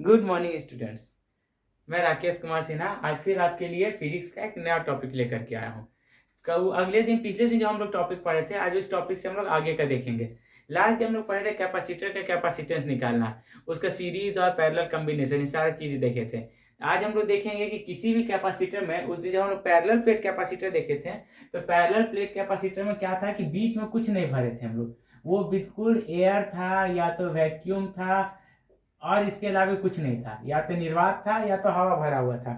Good morning students. मैं राकेश कुमार सिन्हा आज फिर आपके लिए फिजिक्स का एक नया टॉपिक लेकर के आया हूँ। कल अगले दिन पिछले दिन जो हम लोग टॉपिक पढ़े थे, आज उस टॉपिक से हम लोग आगे का देखेंगे। लास्ट टाइम हम लोग पढ़े थे कैपेसिटर का कैपेसिटेंस निकालना, उसका सीरीज और पैरेलल कॉम्बिनेशन, ये सारी चीज़ें देखे थे। आज हम लोग देखेंगे कि किसी भी कैपेसिटर में, उस दिन जब हम लोग पैरेलल प्लेट कैपेसिटर देखे थे, तो पैरेलल प्लेट कैपेसिटर में क्या था कि बीच में कुछ नहीं भरे थे हम लोग। वो बिल्कुल एयर था या तो वैक्यूम था, और इसके अलावा कुछ नहीं था, या तो निर्वात था या तो हवा भरा हुआ था।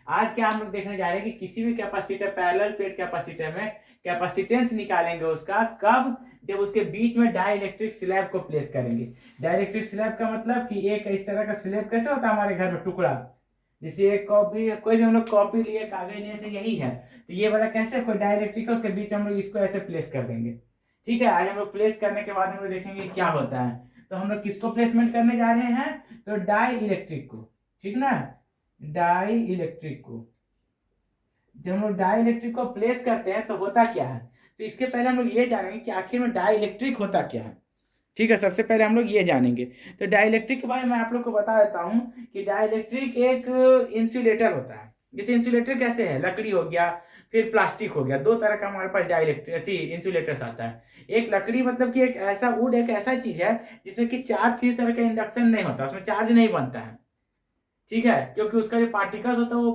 आज क्या हम लोग देखने जा रहे हैं कि किसी भी कैपेसिटर, पैरेलल प्लेट कैपेसिटर में कैपेसिटेंस निकालेंगे उसका कब, जब उसके बीच में डाइलेक्ट्रिक स्लैब को प्लेस करेंगे। डाइलेक्ट्रिक स्लैब का मतलब कि एक इस तरह का स्लैब कैसे होता है हमारे घर में, टुकड़ा, जैसे एक कॉपी, कोई भी हम लोग कॉपी लिए, कागज लिए से, यही है। तो ये वाला कैसे, कोई डाइलेक्ट्रिक है, उसके बीच हम लोग इसको ऐसे प्लेस कर देंगे। ठीक है, आज हम लोग प्लेस करने के बाद हम लोग देखेंगे क्या होता है। तो हम लोग किसको प्लेसमेंट करने जा रहे हैं, तो डाई इलेक्ट्रिक को। ठीक ना, डाई इलेक्ट्रिक को जब हम लोग डाई इलेक्ट्रिक को प्लेस करते हैं तो होता क्या है। तो इसके पहले हम लोग ये जानेंगे कि आखिर में डाई इलेक्ट्रिक होता क्या है। ठीक है, सबसे पहले हम लोग ये जानेंगे। तो डाई इलेक्ट्रिक के बारे में आप लोग को बता देता हूँ कि डाई इलेक्ट्रिक एक इंसुलेटर होता है। जैसे इंसुलेटर कैसे है, लकड़ी हो गया, फिर प्लास्टिक हो गया, दो तरह का हमारे पास डाई इलेक्ट्रिक इंसुलेटर्स आता है। एक लकड़ी मतलब कि एक ऐसा वुड, एक ऐसा चीज है जिसमें कि चार्ज किसी तरह का इंडक्शन नहीं होता, उसमें चार्ज नहीं बनता है। ठीक है, क्योंकि उसका जो पार्टिकल्स होता है वो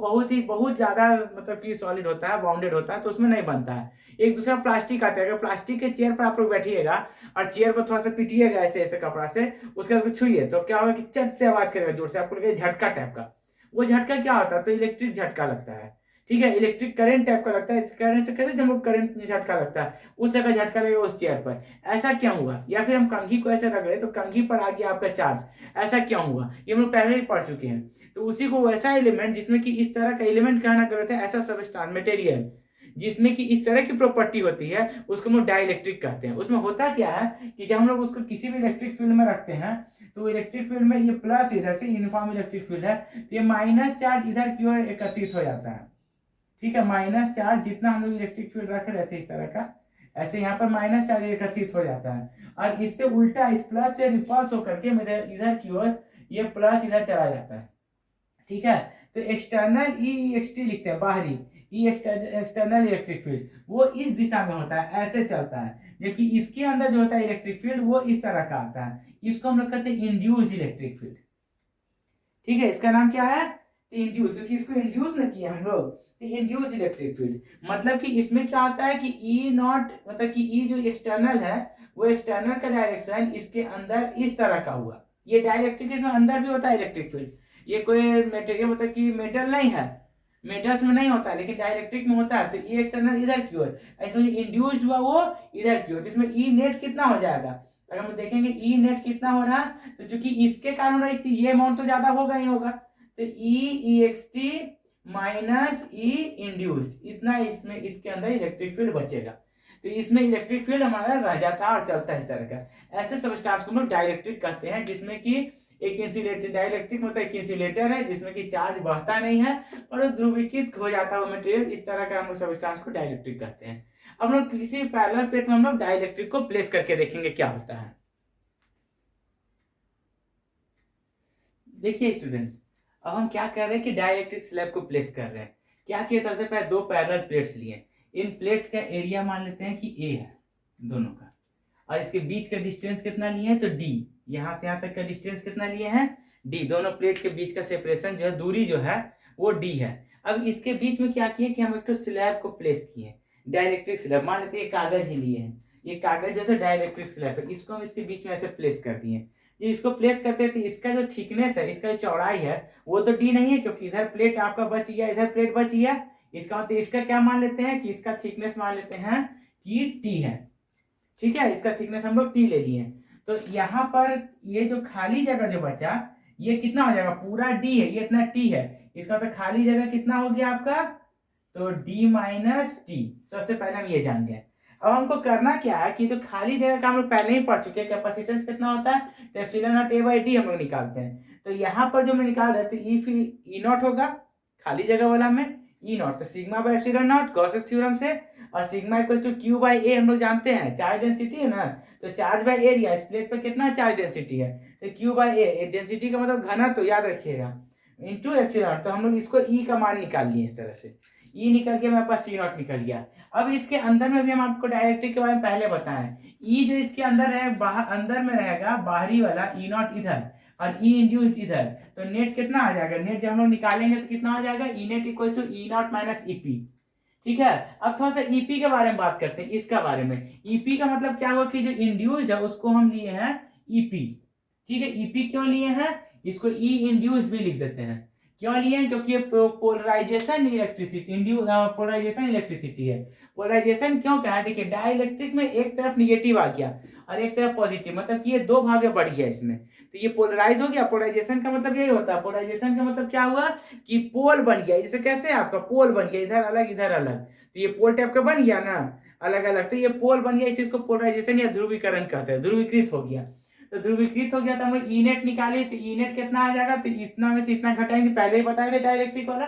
बहुत ज्यादा, मतलब कि सॉलिड होता है, बाउंडेड होता है, तो उसमें नहीं बनता है। एक दूसरा प्लास्टिक आता है। अगर प्लास्टिक के चेयर पर आप लोग बैठिएगा और चेयर को थोड़ा सा पीटिएगा ऐसे ऐसे कपड़ा से, उसके बाद छुइए तो क्या होगा कि चट से आवाज करेगा जोर से, आपको लगेगा झटका टाइप का। वो झटका क्या होता है, तो इलेक्ट्रिक झटका लगता है। ठीक है, इलेक्ट्रिक करंट टाइप का लगता है। इस करंट से कैसे, जब वो करंट में झटका लगता है, उस जगह झटका लगेगा उस चेयर पर। ऐसा क्यों हुआ, या फिर हम कंघी को ऐसे रगड़े तो कंघी पर आ गया आपका चार्ज, ऐसा क्यों हुआ, ये हम लोग पहले ही पढ़ चुके हैं। तो उसी को वैसा एलिमेंट जिसमें कि इस तरह का एलिमेंट कहना करते हैं, ऐसा सबस्टांस मटेरियल जिसमें कि इस तरह की प्रॉपर्टी होती है, उसको हम लोग डाइलेक्ट्रिक कहते हैं। उसमें होता क्या है कि जब हम लोग उसको किसी भी इलेक्ट्रिक फील्ड में रखते हैं, तो इलेक्ट्रिक फील्ड में ये प्लस इधर से यूनिफॉर्म इलेक्ट्रिक फील्ड है, तो ये माइनस चार्ज इधर की ओर एकत्रित हो जाता है। ठीक है, माइनस चार्ज जितना हम लोग इलेक्ट्रिक फील्ड रख रहे थे इस तरह का, ऐसे यहाँ पर माइनस चार्ज एकत्रित हो जाता है, और इससे उल्टा इस प्लस से रिपल्स होकर के मेरे इधर की ओर ये प्लस इधर चला जाता है। ठीक है, तो एक्सटर्नल ई एक्सटी लिखते हैं, बाहरी ई एक्सटर्नल इलेक्ट्रिक फील्ड, वो इस दिशा में होता है, ऐसे चलता है। जबकि इसके अंदर जो होता है इलेक्ट्रिक फील्ड, वो इस तरह का आता है। इसको हम लोग कहते हैं इंड्यूस्ड इलेक्ट्रिक फील्ड। ठीक है, इसका नाम क्या है, इंड्यूस, क्योंकि इसको इंड्यूस न किया हम लोग, इंड्यूस इलेक्ट्रिक फील्ड। मतलब कि इसमें क्या होता है कि ई नॉट, मतलब कि ई जो एक्सटर्नल है, वो एक्सटर्नल का डायरेक्शन इसके अंदर इस तरह का हुआ। ये डायरेक्ट्रिक, इसमें अंदर भी होता है इलेक्ट्रिक फील्ड। ये कोई मेटेरियल, मतलब कि मेटल नहीं है, मेटल्स में नहीं होता है, लेकिन डायरेक्ट्रिक में होता है। तो ई एक्सटर्नल इधर की ओर, इसमें जो इंड्यूस्ड हुआ वो इधर की ओर, तो इसमें ई नेट कितना हो जाएगा, अगर हम देखेंगे ई नेट कितना हो रहा है, तो चूंकि इसके कारण हो रही थी, ये अमाउंट तो ज्यादा होगा ही होगा, तो ई एक्सटी माइनस ई इंड्यूस्ड, इतना इसमें इसके अंदर इलेक्ट्रिक फील्ड बचेगा। तो इसमें इलेक्ट्रिक फील्ड हमारा रह जाता है और चलता है इस तरह का। ऐसे सबस्टांस को हम लोग डाइलेक्ट्रिक कहते हैं, जिसमें कि एक इंसुलेटर, डाइलेक्ट्रिक मतलब एक इंसुलेटर है जिसमें कि चार्ज बहता नहीं है और ध्रुवीकृत हो जाता है मटेरियल, इस तरह का हम लोग सबस्टांस को डाइलेक्ट्रिक कहते हैं। अब हम लोग किसी पैरेलल प्लेट में हम लोग डाइलेक्ट्रिक को प्लेस करके देखेंगे क्या होता है। देखिए स्टूडेंट्स, अब हम क्या कर रहे हैं कि डाइलेक्ट्रिक स्लैब को प्लेस कर रहे हैं। क्या किया, सबसे पहले दो पैरेलल प्लेट्स लिए, इन प्लेट्स का एरिया मान लेते हैं कि ए है दोनों का, और इसके बीच का डिस्टेंस कितना लिए हैं, तो डी, यहाँ से यहाँ तक का डिस्टेंस कितना लिए हैं, डी। दोनों प्लेट के बीच का सेपरेशन जो है, दूरी जो है, वो डी है। अब इसके बीच में क्या किए कि हम एक तो स्लैब को प्लेस किए, डाइलेक्ट्रिक स्लैब, मान लेते हैं कागज ही लिए हैं, ये कागज जैसे डाइलेक्ट्रिक स्लैब है, इसको हम इसके बीच में ऐसे प्लेस कर दिए। ये इसको प्लेस करते हैं तो इसका जो थिकनेस है, इसका जो चौड़ाई है, वो तो डी नहीं है, क्योंकि इधर प्लेट आपका बच गया, इधर प्लेट बच गया। इसका मतलब इसका क्या मान लेते हैं कि इसका थिकनेस मान लेते हैं कि टी है। ठीक है, इसका थिकनेस हम लोग टी ले लिए। तो यहाँ पर ये जो खाली जगह जो बचा, ये कितना हो जाएगा, पूरा डी है, ये इतना टी है, इसका तो खाली जगह कितना हो गया आपका, तो डी माइनस टी। सबसे पहले हम ये जान गए। अब हमको करना क्या है कि जो खाली जगह का हम लोग पहले ही पढ़ चुके हैं, कैपेसिटेंस कितना होता है, तो epsilon naught A by D हम लोग निकालते हैं। तो यहाँ पर जो मैं निकाल रहे थे, ई फिर ई नॉट होगा खाली जगह वाला में, ई नॉट तो sigma by epsilon naught Gauss's theorem से, और sigma equal to Q by A हम लोग जानते हैं, चार्ज डेंसिटी है ना, तो चार्ज बाई एरिया, इस प्लेट पर कितना चार्ज डेंसिटी है, तो Q बाई ए, डेंसिटी का मतलब घनत्व याद रखिएगा, इंटू एप्सिलॉन। तो हम लोग इसको E का मान निकाल लिए इस तरह से, E निकल के मेरे पास C0 निकल गया। अब इसके अंदर में भी हम आपको डाइलेक्ट्रिक के बारे में पहले बताएं, E जो इसके अंदर है बाहर अंदर में रहेगा बाहरी वाला E0 इधर और E इंड्यूस्ड इधर, तो नेट कितना आ जाएगा, नेट जब हम लोग निकालेंगे तो कितना हो जाएगा, E net equal to E0 minus EP। ठीक है, अब थोड़ा सा EP के बारे में बात करते हैं, इसका बारे में। EP का मतलब क्या हुआ कि जो इंड्यूस्ड है उसको हम लिए हैं EP। ठीक है, EP क्यों लिए हैं, इसको E इंड्यूस्ड भी लिख देते हैं। क्यों लिए हैं, क्योंकि पोलराइजेशन इलेक्ट्रिसिटी, पोलराइजेशन इलेक्ट्रिसिटी है। पोलराइजेशन क्यों कहा है, देखिए डाइलेक्ट्रिक में एक तरफ निगेटिव आ गया और एक तरफ पॉजिटिव, मतलब कि ये दो भागे बढ़ गया इसमें, तो ये पोलराइज हो गया। पोलराइजेशन का मतलब यही होता है, पोलराइजेशन का मतलब क्या हुआ कि पोल बन गया, जैसे कैसे आपका पोल बन गया, इधर अलग इधर अलग, तो ये पोल टाइप का बन गया ना, अलग अलग, तो ये पोल बन गया, इसी को पोलराइजेशन या ध्रुवीकरण कहते हैं, ध्रुवीकृत हो गया। तो ध्रुवीकृत हो गया तो हम लोग ई नेट निकाले, तो ई नेट कितना आ जाएगा, तो इतना में से इतना घटाएंगे, पहले ही बताए थे डाइलेक्ट्रिक वाला,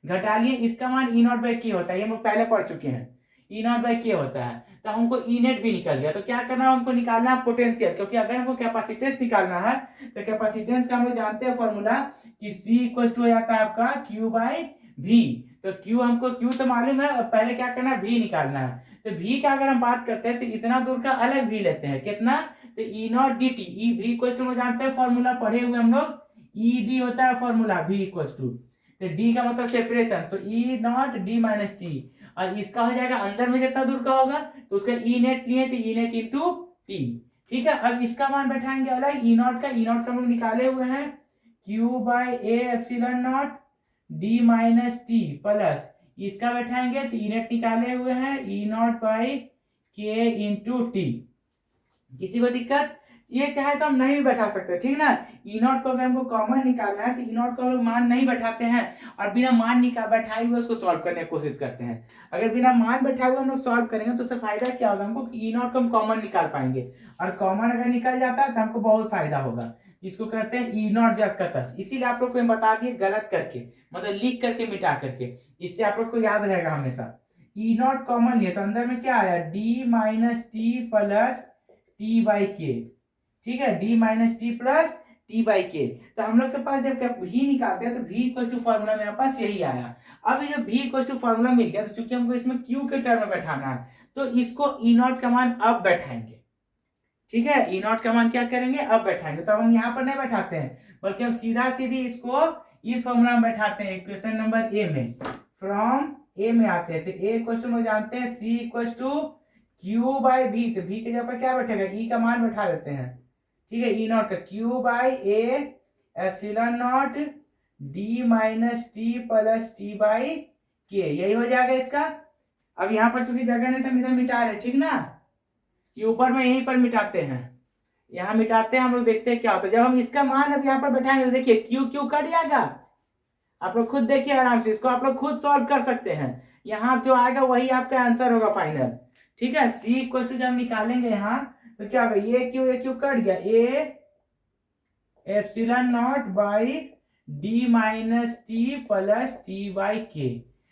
घटा लिए, इसका मान ई नॉट बाई के होता है, ये हम लोग पहले पढ़ चुके हैं, ई नॉट बाई के होता है। तो हमको ई नेट भी निकल गया, तो क्या करना है, हमको निकालना है पोटेंशियल, क्योंकि अगर हमको कैपेसिटेंस निकालना है तो कैपेसिटेंस का हम लोग जानते हैं फॉर्मूला कि C इक्वल टू हो जाता है आपका Q बाई V। तो Q हमको Q तो मालूम है, पहले क्या करना है, V निकालना है। तो V का अगर हम बात करते हैं तो इतना दूर का अलग V लेते हैं, कितना, तो E naught D T, E V equal to जानते हैं फॉर्मूला पढ़े हुए हम लोग, ई डी होता है फॉर्मूला V इक्वल टू, तो D का मतलब सेपरेशन, तो E naught D minus T, और इसका हो जाएगा अंदर में जितना दूर का होगा तो उसका ई नेट लिए, तो ई नेट इंटू टी। ठीक है, अब इसका मान बैठाएंगे अलग, ई नॉट का हम लोग निकाले हुए हैं Q by A epsilon naught D minus T plus, इसका बैठाएंगे तो ई नेट निकाले हुए हैं ई नॉट बाई के इंटू टी। किसी को दिक्कत, ये चाहे तो हम नहीं भी बैठा सकते, ठीक ना। ई नॉट को अगर हमको कॉमन निकालना है तो ई नॉट को हम लोग मान नहीं बैठाते हैं और बिना मान निकाल बैठाए हुए उसको सॉल्व करने की कोशिश करते हैं। अगर बिना मान बैठाए हुए हम लोग सॉल्व करेंगे तो उससे फायदा क्या होगा, हमको ई नॉट को हम कॉमन निकाल पाएंगे, और कॉमन अगर निकल जाता है तो हमको बहुत फायदा होगा। इसको कहते हैं ई नॉट जस का तस, इसीलिए आप लोग को बता दिए गलत करके, मतलब लिख करके मिटा करके, इससे आप लोग को याद रहेगा हमेशा। ई नॉट कॉमन लिया तो अंदर में क्या आया, D minus T plus T by के। ठीक है, D minus T plus T by के। तो हम लोग के पास जब भी निकालते हैं तो भी इक्वल टू फॉर्मूला मेरे पास यही आया। अब ये भी इक्वल टू फॉर्मूला मिल गया, तो चूंकि हमको इसमें क्यू के टर्म में बैठाना है तो इसको ई नॉट का मान अब बैठाएंगे। ठीक है, ई नॉट का मान क्या करेंगे, अब बैठाएंगे। तो अब हम यहाँ पर नहीं बैठाते हैं, बल्कि हम सीधा सीधी इसको इस फॉर्मूला में बैठाते हैं, इक्वेशन नंबर ए में, फ्रॉम ए में आते हैं। तो ए इक्वल टू जानते हैं सी इक्वल टू क्यू बाई भी, तो भी के जगह पर क्या बैठेगा, ई का मान बैठा देते हैं। ठीक है, ई नॉट का Q by A epsilon naught D minus T plus T by के, यही हो जाएगा इसका। अब यहाँ पर चूंकि जगह नहीं तो इधर मिटा रहे, ठीक ना, ये ऊपर में यहीं पर मिटाते हैं, यहाँ मिटाते हैं हम लोग, देखते हैं क्या होता है। जब हम इसका मान अब यहाँ पर बैठाएंगे तो देखिए क्यू क्यू कट जाएगा, आप लोग खुद देखिए आराम से, इसको आप लोग खुद सॉल्व कर सकते हैं, यहाँ जो आएगा वही आपका आंसर होगा फाइनल। ठीक है, सी इक्वल टू जब निकालेंगे यहाँ तो क्या होगा, ये क्यू कट गया, ए epsilon naught by D minus T plus T by के,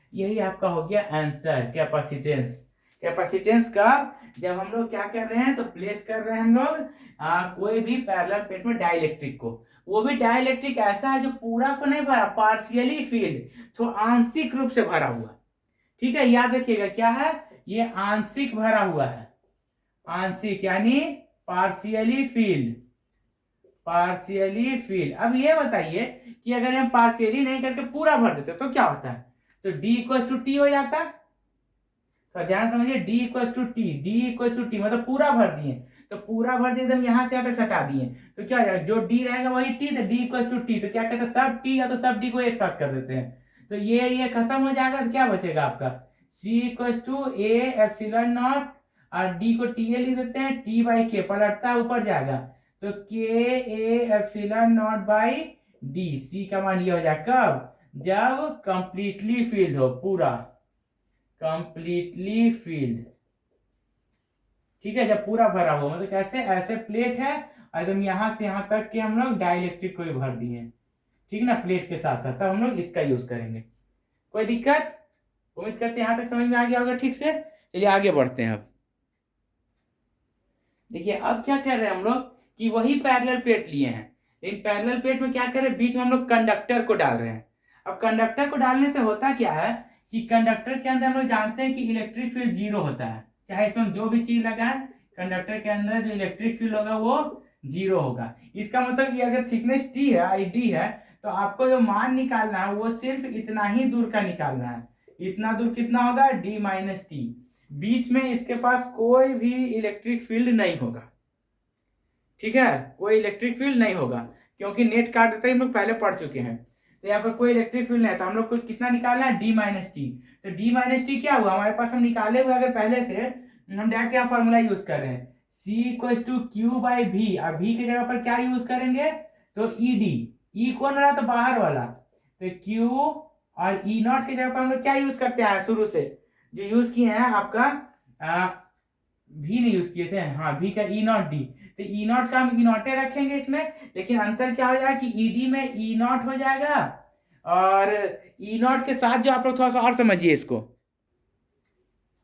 यही आपका हो गया आंसर कैपेसिटेंस। कैपेसिटेंस का जब हम लोग क्या कर रहे हैं तो प्लेस कर रहे हैं हम लोग कोई भी पैरेलल प्लेट में डाइलेक्ट्रिक को, वो भी डाइलेक्ट्रिक ऐसा है जो पूरा को नहीं भरा, पार्शियली फील्ड, तो आंशिक रूप से भरा हुआ। ठीक है, याद रखिएगा क्या है, ये आंशिक भरा हुआ है, आंशिक यानी पार्शियली फील्ड, पार्शियली फील्ड। अब ये बताइए कि अगर हम पार्शियली नहीं करके पूरा भर देते तो क्या होता है, तो D इक्वल टू टी हो जाता। तो ध्यान समझिए, D equal to T, D equal to T मतलब पूरा भर दिए, तो पूरा भर दिए एकदम यहाँ से यहाँ तक हटा दिए, तो क्या हो जाएगा, जो D रहेगा वही T, तो D इक्वल टू टी, तो क्या कहते हैं सब T या तो सब D को एक साथ कर देते हैं, तो ये खत्म हो जाएगा, तो क्या बचेगा आपका C equal to A epsilon naught, और D को टी ए लिख देते हैं, टी बाई के पलटता ऊपर जाएगा, तो K A epsilon naught by D, C का मान ये हो जाए कब, जब कंप्लीटली फील्ड हो, पूरा कंप्लीटली फील्ड। ठीक है, जब पूरा भरा हो, मतलब कैसे, ऐसे प्लेट है एकदम यहाँ से यहाँ तक के हम लोग डाइलेक्ट्रिक को भी भर दिए, ठीक ना, प्लेट के साथ साथ, तब हम लोग इसका यूज करेंगे। कोई दिक्कत, उम्मीद करते हैं यहाँ तक समझ में आ गया होगा ठीक से। चलिए आगे बढ़ते हैं। अब देखिए अब क्या कर रहे हैं हम लोग कि वही पैरेलल प्लेट लिए हैं, लेकिन पैरेलल प्लेट में क्या करें, बीच में हम लोग कंडक्टर को डाल रहे हैं। अब कंडक्टर को डालने से होता क्या है कि कंडक्टर के अंदर हम लोग जानते हैं कि इलेक्ट्रिक फील्ड 0 होता है, चाहे इसमें हम जो भी चीज लगाए कंडक्टर के अंदर जो इलेक्ट्रिक फील्ड होगा वो 0 होगा। इसका मतलब कि अगर थिकनेस टी है, आई डी है, तो आपको जो मान निकालना है वो सिर्फ इतना ही दूर का निकालना है। इतना दूर कितना होगा, डी माइनस टी। बीच में इसके पास कोई भी इलेक्ट्रिक फील्ड नहीं होगा, ठीक है, कोई इलेक्ट्रिक फील्ड नहीं होगा, क्योंकि नेट काट देते ही हम लोग पहले पढ़ चुके हैं। तो यहाँ पर कोई इलेक्ट्रिक फील्ड नहीं है, तो हम लोग को कितना निकालना है, डी माइनस टी। तो डी माइनस टी क्या हुआ, हमारे पास हम निकाले हुए अगर पहले से, हम डायरेक्ट क्या फॉर्मूला यूज कर रहे हैं, C equal to Q by भी। अब भी की जगह पर क्या यूज करेंगे, तो ई डी, ई कौन वाला, तो बाहर वाला, तो क्यू, और ई नॉट की जगह पर हम लोग क्या यूज करते हैं, शुरू से जो यूज किए हैं आपका भी नहीं यूज किए थे, हाँ भी का ई नॉट डी, तो ई नॉट का हम ई नॉटे रखेंगे इसमें, लेकिन अंतर क्या हो जाएगा कि ई डी में ई नॉट हो जाएगा, और ई नॉट के साथ जो आप लोग थोड़ा सा और समझिए इसको,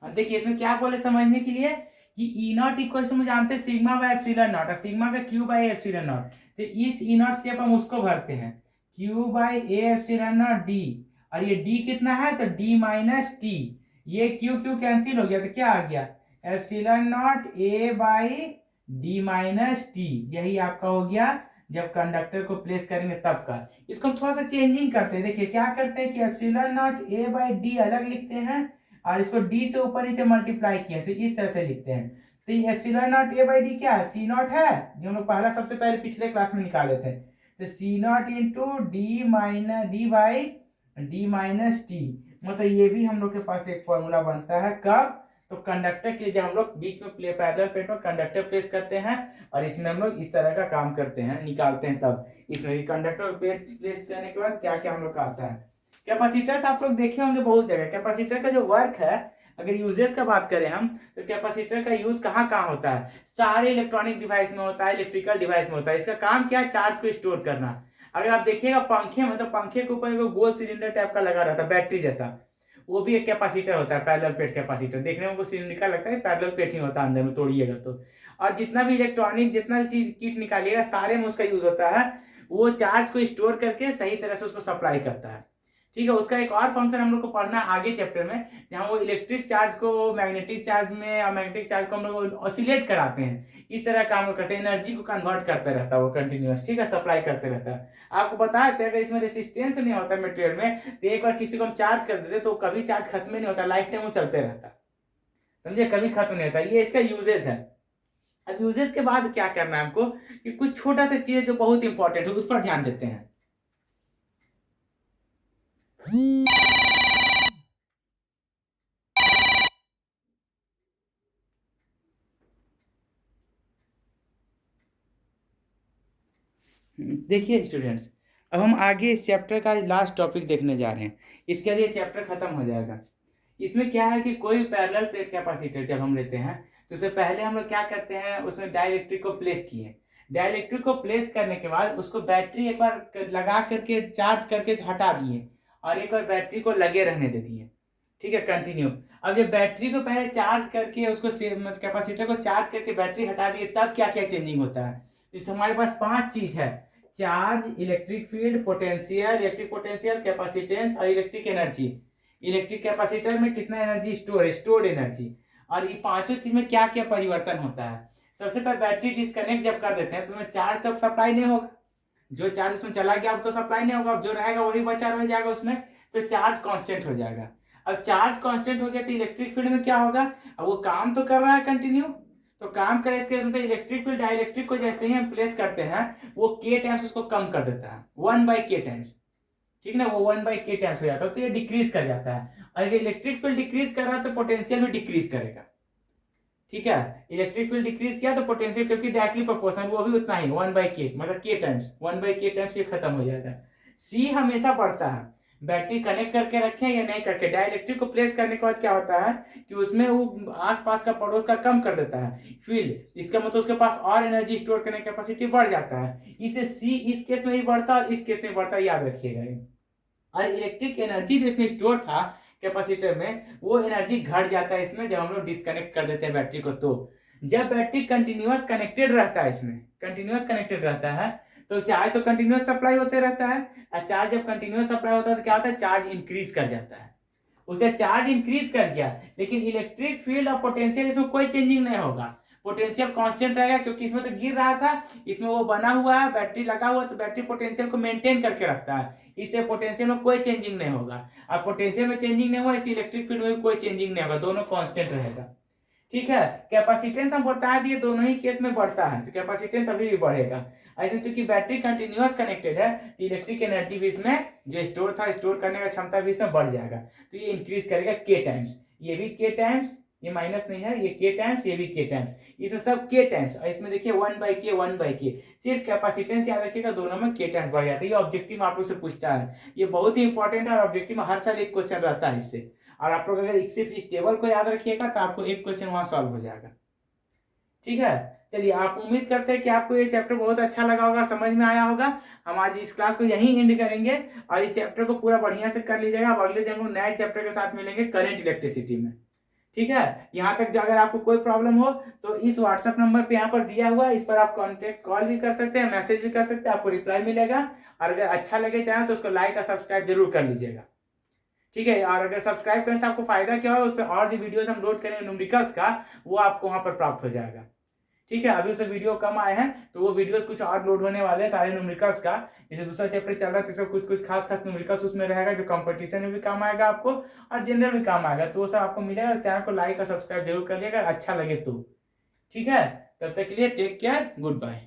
देखिए इसमें क्या बोले समझने के लिए कि ई नॉट इक्वल टू, जानते हैं सिग्मा बाय एप्सिलॉन नॉट, और सिग्मा का क्यू बाय एप्सिलॉन नॉट, तो इस ई नॉट के हम उसको भरते हैं Q by A epsilon naught D, और ये डी कितना है, तो डी माइनस टी, ये क्यू क्यू कैंसिल हो गया, तो क्या आ गया, epsilon naught A by D minus T. यही आपका हो गया जब कंडक्टर को प्लेस करेंगे तब का। इसको हम थोड़ा सा चेंजिंग करते हैं, देखिए क्या करते हैं कि epsilon naught A by D अलग लिखते हैं, और इसको डी से ऊपर नीचे मल्टीप्लाई किया, तो इस तरह से लिखते हैं। तो ये epsilon naught A by D क्या है, सी नॉट है, जो हम लोग पहला सबसे पहले पिछले क्लास में निकाले थे, तो C naught into D minus D by D minus T. मतलब ये भी हम लोग के पास एक फॉर्मूला बनता है, कब, तो कंडक्टर के जब हम लोग बीच में पैरेलल प्लेट में कंडक्टर प्लेस करते हैं, और इसमें हम लोग इस तरह का काम करते हैं, निकालते हैं, तब इसमें कंडक्टर प्लेट प्लेस करने के बाद क्या क्या हम लोग का आता है। कैपेसिटर्स आप लोग देखे होंगे बहुत जगह। कैपेसिटर का जो वर्क है, अगर यूजेस का बात करें हम, तो कैपेसिटर का यूज कहाँ कहाँ होता है, सारे इलेक्ट्रॉनिक डिवाइस में होता है, इलेक्ट्रिकल डिवाइस में होता है। इसका काम क्या है, चार्ज को स्टोर करना। अगर आप देखिएगा पंखे में, तो पंखे के ऊपर एक गोल सिलेंडर टाइप का लगा रहता है, बैटरी जैसा, वो भी एक कैपेसिटर होता है, पैरेलल प्लेट कैपेसिटर। देखने में वो सिलिंड्रिकल लगता है, पैरेलल प्लेट ही होता है अंदर में, तोड़िएगा तो। और जितना भी इलेक्ट्रॉनिक, जितना भी चीज किट निकालिएगा, सारे में उसका यूज होता है। वो चार्ज को स्टोर करके सही तरह से उसको सप्लाई करता है, ठीक है। उसका एक और फंक्शन हम लोग को पढ़ना है आगे चैप्टर में, जहाँ वो इलेक्ट्रिक चार्ज को मैग्नेटिक चार्ज में, और मैग्नेटिक चार्ज को हम लोग ऑसिलेट कराते हैं, इस तरह काम करते हैं, एनर्जी को कन्वर्ट करते रहता है वो कंटिन्यूअस, ठीक है, सप्लाई करते रहता है। आपको बताया था अगर इसमें रेसिस्टेंस नहीं होता मटेरियल में, तो एक बार किसी को हम चार्ज कर देते तो कभी चार्ज खत्म नहीं होता, लाइफ टाइम वो चलते रहता, समझे, कभी खत्म नहीं होता। ये इसका यूजेज है। अब यूजेज के बाद क्या करना है हमको, कि कुछ छोटा सा चीज जो बहुत इंपॉर्टेंट है उस पर ध्यान देते हैं। देखिए स्टूडेंट्स, अब हम आगे इस चैप्टर का लास्ट टॉपिक देखने जा रहे हैं, इसके बाद ये चैप्टर खत्म हो जाएगा। इसमें क्या है कि कोई पैरेलल प्लेट कैपेसिटर जब हम लेते हैं, तो उससे पहले हम लोग क्या करते हैं, उसमें डाइलेक्ट्रिक को प्लेस किए। डाइलेक्ट्रिक को प्लेस करने के बाद उसको बैटरी एक बार लगा करके चार्ज करके हटा दिए, और एक बार बैटरी को लगे रहने दे दिए, ठीक है, कंटिन्यू। अब जब बैटरी को पहले चार्ज करके उसको कैपेसिटर को चार्ज करके बैटरी हटा दिए, तब क्या क्या चेंजिंग होता है। इस हमारे पास 5 चीज है, charge, electric field, potential, electric potential, capacitance और इलेक्ट्रिक एनर्जी। इलेक्ट्रिक कैपेसिटर में कितना एनर्जी स्टोर्ड एनर्जी, और ये पांचों चीज में क्या क्या परिवर्तन होता है। सबसे पहले बैटरी डिस्कनेक्ट जब कर देते हैं तो उसमें चार्ज तो सप्लाई नहीं होगा, जो चार्ज उसमें चला गया अब तो सप्लाई नहीं होगा, अब जो रहेगा वही बचा रह जाएगा उसमें, तो चार्ज कांस्टेंट हो जाएगा। अब चार्ज कांस्टेंट हो गया तो इलेक्ट्रिक फील्ड में क्या होगा, अब वो काम तो कर रहा है कंटिन्यू, तो काम करे, इसके मतलब इलेक्ट्रिक फील्ड डाइलेक्ट्रिक को जैसे ही हम प्लेस करते हैं, वो के टाइम्स उसको कम कर देता है, 1/k टाइम्स, ठीक ना, वो 1/k टाइम्स हो जाता है, तो ये डिक्रीज कर जाता है। और अगर इलेक्ट्रिक फील्ड डिक्रीज कर रहा है तो पोटेंशियल भी डिक्रीज करेगा, ठीक है। इलेक्ट्रिक फील्ड डिक्रीज किया तो पोटेंशियल, क्योंकि डायरेक्टली प्रोपोर्शनल, वो भी उतना ही 1/k, मतलब k टाइम्स, 1/k टाइम्स ये खत्म हो जाएगा। सी हमेशा बढ़ता है, बैटरी कनेक्ट करके रखें या नहीं करके, डाइलेक्ट्रिक को प्लेस करने के बाद क्या होता है कि उसमें वो आसपास का पड़ोस का कम कर देता है फील्ड, इसका मतलब उसके पास और एनर्जी स्टोर करने की कैपेसिटी बढ़ जाता है। इसे सी इस केस में ही बढ़ता है और इस केस में बढ़ता है, याद रखिएगा। और इलेक्ट्रिक एनर्जी जो इसमें स्टोर था कैपेसिटर में, वो एनर्जी घट जाता है इसमें जब हम लोग डिस्कनेक्ट कर देते हैं बैटरी को। तो जब बैटरी कंटिन्यूअस कनेक्टेड रहता है, इसमें कंटिन्यूअस कनेक्टेड रहता है तो चार्ज तो कंटिन्यूअस सप्लाई होते रहता है, और चार्ज जब कंटिन्यूअस सप्लाई होता है तो क्या होता है, चार्ज इंक्रीज कर जाता है। उसका चार्ज इंक्रीज कर गया, लेकिन इलेक्ट्रिक फील्ड और पोटेंशियल इसमें कोई चेंजिंग नहीं होगा, पोटेंशियल कांस्टेंट रहेगा, क्योंकि इसमें तो गिर रहा था, इसमें वो बना हुआ है, बैटरी लगा हुआ, तो बैटरी पोटेंशियल को मेंटेन करके रखता है, इससे पोटेंशियल में कोई चेंजिंग नहीं होगा। और पोटेंशियल में चेंजिंग नहीं हुआ, इससे इलेक्ट्रिक फील्ड में भी कोई चेंजिंग नहीं होगा, दोनों कांस्टेंट रहेगा। ठीक है, कैपेसिटेंस हम बता दिए दोनों ही केस में बढ़ता है, तो कैपेसिटेंस अभी भी बढ़ेगा। ऐसे चूंकि बैटरी कंटिन्यूअस कनेक्टेड है तो इलेक्ट्रिक एनर्जी भी इसमें जो स्टोर था, स्टोर करने का क्षमता भी इसमें बढ़ जाएगा, तो ये इंक्रीज करेगा के टाइम्स, ये भी के टाइम्स, ये माइनस नहीं है, ये के टाइम्स, ये भी के टाइम्स, इसमें सब के टाइम्स, और इसमें देखिए 1/k 1/k, सिर्फ कैपेसिटेंस याद रखिएगा, दोनों में के टाइम्स बढ़ जाता है। ये ऑब्जेक्टिव आप लोग से पूछता है, ये बहुत ही इंपॉर्टेंट है, और ऑब्जेक्टिव में हर साल एक क्वेश्चन रहता है इससे, और आप लोग अगर सिर्फ इस टेबल को याद रखिएगा तो आपको एक क्वेश्चन वहां सॉल्व हो जाएगा। ठीक है, चलिए, आप उम्मीद करते हैं कि आपको ये चैप्टर बहुत अच्छा लगा होगा, समझ में आया होगा। हम आज इस क्लास को यहीं एंड करेंगे, और इस चैप्टर को पूरा बढ़िया से कर लीजिएगा। अब अगले दिन हम लोग नए चैप्टर के साथ मिलेंगे, करंट इलेक्ट्रिसिटी में। ठीक है, यहाँ तक जो अगर आपको कोई प्रॉब्लम हो तो इस व्हाट्सएप नंबर पे यहाँ पर दिया हुआ है, इस पर आप कॉन्टेक्ट कॉल भी कर सकते हैं, मैसेज भी कर सकते हैं, आपको रिप्लाई मिलेगा। और अगर अच्छा लगे चैनल तो उसको लाइक और सब्सक्राइब जरूर कर लीजिएगा। ठीक है, और अगर सब्सक्राइब करने से आपको फायदा क्या होगा, उस पर और जो वीडियोस हम लोड करेंगे न्यूमेरिकल्स का, वो आपको वहां पर प्राप्त हो जाएगा। ठीक है, अभी उससे वीडियो कम आए हैं तो वो वीडियोस कुछ और लोड होने वाले हैं सारे न्यूमेरिकल्स का, जैसे दूसरा चैप्टर चल रहा है तो कुछ खास न्यूमेरिकल्स उसमें रहेगा, जो कंपटीशन में भी काम आएगा आपको और जनरल भी काम आएगा, तो वो सब आपको मिलेगा। चैनल को लाइक और सब्सक्राइब जरूर करिएगा, अच्छा लगे तो। ठीक है, तब तक के लिए टेक केयर, गुड बाय।